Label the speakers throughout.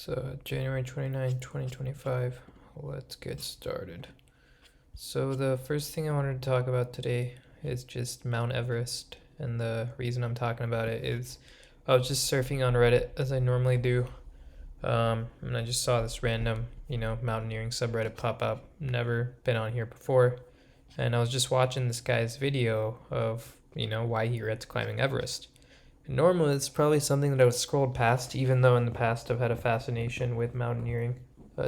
Speaker 1: So January 29, 2025, let's get started. So the first thing I wanted to talk about today is just Mount Everest, and the reason I'm talking about it is I was just surfing on Reddit as I normally do, and I just saw this random, mountaineering subreddit pop up. Never been on here before, and I was just watching this guy's video of, why he regrets climbing Everest. Normally, it's probably something that I would scrolled past, even though in the past I've had a fascination with mountaineering.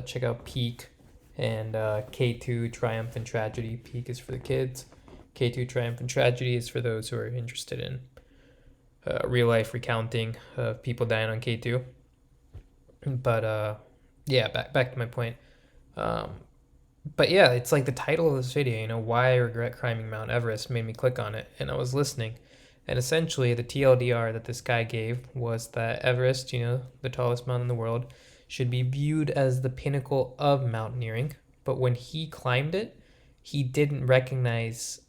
Speaker 1: Check out Peak and K2 Triumph and Tragedy. Peak is for the kids. K2 Triumph and Tragedy is for those who are interested in real life recounting of people dying on K2. But yeah, back to my point. But yeah, it's like the title of this video, why I regret climbing Mount Everest, made me click on it, and I was listening. And essentially, the TLDR that this guy gave was that Everest, the tallest mountain in the world, should be viewed as the pinnacle of mountaineering. But when he climbed it, he didn't recognize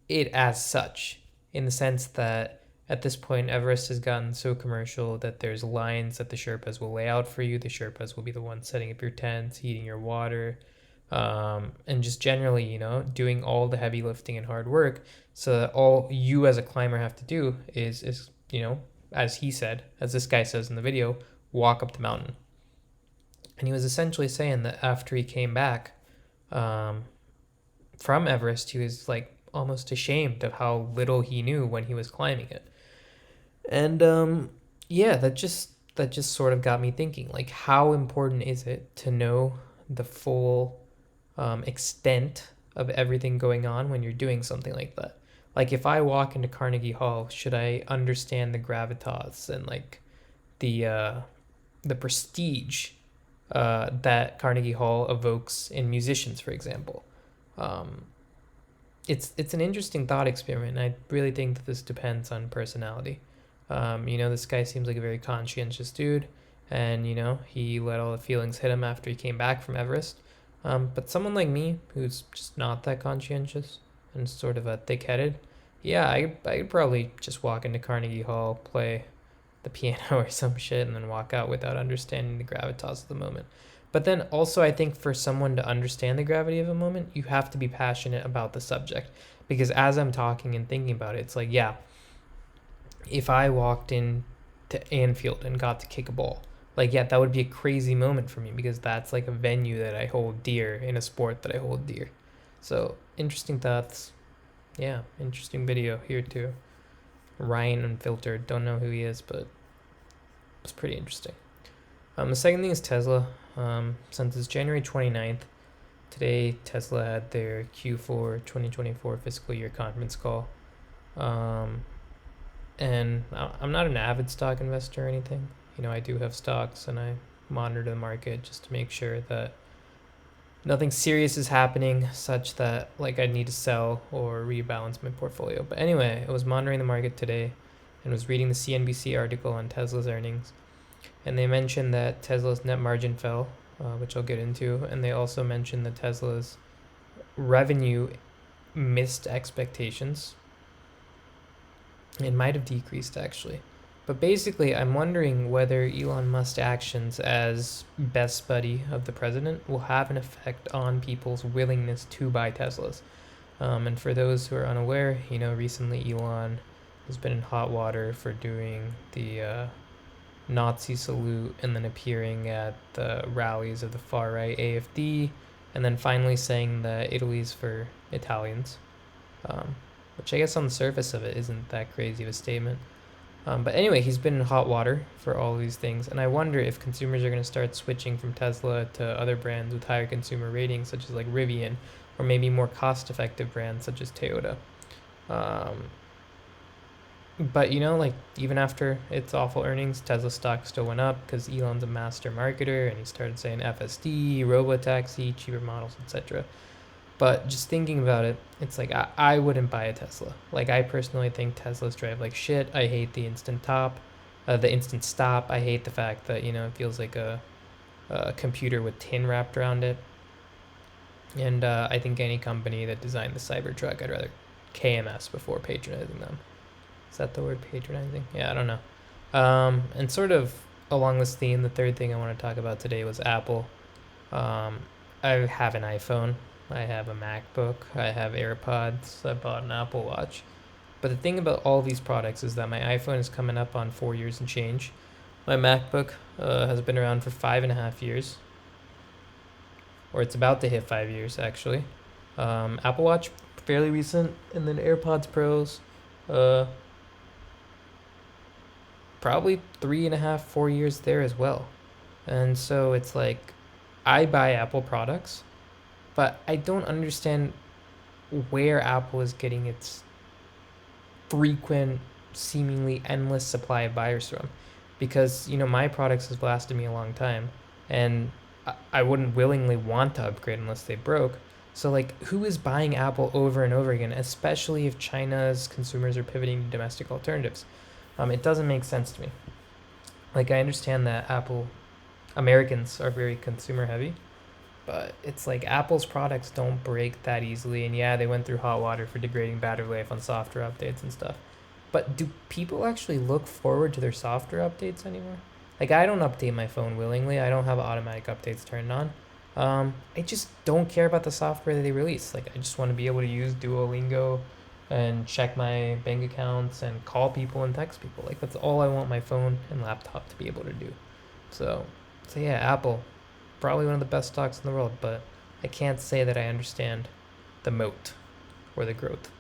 Speaker 1: it as such, in the sense that at this point, Everest has gotten so commercial that there's lines that the Sherpas will lay out for you. The Sherpas will be the ones setting up your tents, heating your water, and just generally, doing all the heavy lifting and hard work. So that all you as a climber have to do is as he said, as this guy says in the video, walk up the mountain. And he was essentially saying that after he came back from Everest, he was like almost ashamed of how little he knew when he was climbing it. And yeah, that just sort of got me thinking, like, how important is it to know the full extent of everything going on when you're doing something like that? Like, if I walk into Carnegie Hall, should I understand the gravitas and like the prestige that Carnegie Hall evokes in musicians, for example? It's an interesting thought experiment. And I really think that this depends on personality. This guy seems like a very conscientious dude, and he let all the feelings hit him after he came back from Everest. But someone like me, who's just not that conscientious and sort of a thick-headed, yeah, I'd probably just walk into Carnegie Hall, play the piano or some shit, and then walk out without understanding the gravitas of the moment. But then also, I think for someone to understand the gravity of a moment, you have to be passionate about the subject. Because as I'm talking and thinking about it, it's like, yeah, if I walked in to Anfield and got to kick a ball, like, yeah, that would be a crazy moment for me, because that's like a venue that I hold dear in a sport that I hold dear. So, interesting thoughts. Yeah, interesting video here too. Ryan Unfiltered, don't know who he is, but it's pretty interesting. The second thing is Tesla. Since it's January 29th, today Tesla had their Q4 2024 fiscal year conference call. And I'm not an avid stock investor or anything. I do have stocks, and I monitor the market just to make sure that nothing serious is happening such that like I need to sell or rebalance my portfolio. But anyway, I was monitoring the market today and was reading the CNBC article on Tesla's earnings. And they mentioned that Tesla's net margin fell, which I'll get into. And they also mentioned that Tesla's revenue missed expectations. It might have decreased, actually. But basically, I'm wondering whether Elon Musk's actions as best buddy of the president will have an effect on people's willingness to buy Teslas. And for those who are unaware, recently Elon has been in hot water for doing the Nazi salute and then appearing at the rallies of the far-right AfD, and then finally saying that Italy's for Italians, which I guess on the surface of it isn't that crazy of a statement. But anyway, he's been in hot water for all of these things, and I wonder if consumers are going to start switching from Tesla to other brands with higher consumer ratings, such as like Rivian, or maybe more cost-effective brands such as Toyota. But like, even after its awful earnings, Tesla stock still went up because Elon's a master marketer, and he started saying FSD, robotaxi, cheaper models, etc. But just thinking about it, it's like I wouldn't buy a Tesla. Like, I personally think Teslas drive like shit. I hate the instant stop. I hate the fact that it feels like a computer with tin wrapped around it. And I think any company that designed the Cybertruck, I'd rather KMS before patronizing them. Is that the word, patronizing? Yeah, I don't know. And sort of along this theme, the third thing I want to talk about today was Apple. Um, I have an iPhone, I have a MacBook, I have AirPods, I bought an Apple Watch. But the thing about all these products is that my iPhone is coming up on 4 years and change. My MacBook has been around for 5.5 years, or it's about to hit 5 years actually. Apple Watch, fairly recent, and then AirPods Pros, uh, probably 3.5, 4 years there as well. And so it's like, I buy Apple products, but I don't understand where Apple is getting its frequent, seemingly endless supply of buyers from. Because, my products have lasted me a long time, and I wouldn't willingly want to upgrade unless they broke. So, like, who is buying Apple over and over again, especially if China's consumers are pivoting to domestic alternatives? It doesn't make sense to me. Like, I understand that Americans are very consumer heavy, but it's like Apple's products don't break that easily. And yeah, they went through hot water for degrading battery life on software updates and stuff. But do people actually look forward to their software updates anymore? Like, I don't update my phone willingly. I don't have automatic updates turned on. I just don't care about the software that they release. Like, I just want to be able to use Duolingo and check my bank accounts and call people and text people. Like, that's all I want my phone and laptop to be able to do. So, so yeah, Apple, probably one of the best stocks in the world, but I can't say that I understand the moat or the growth.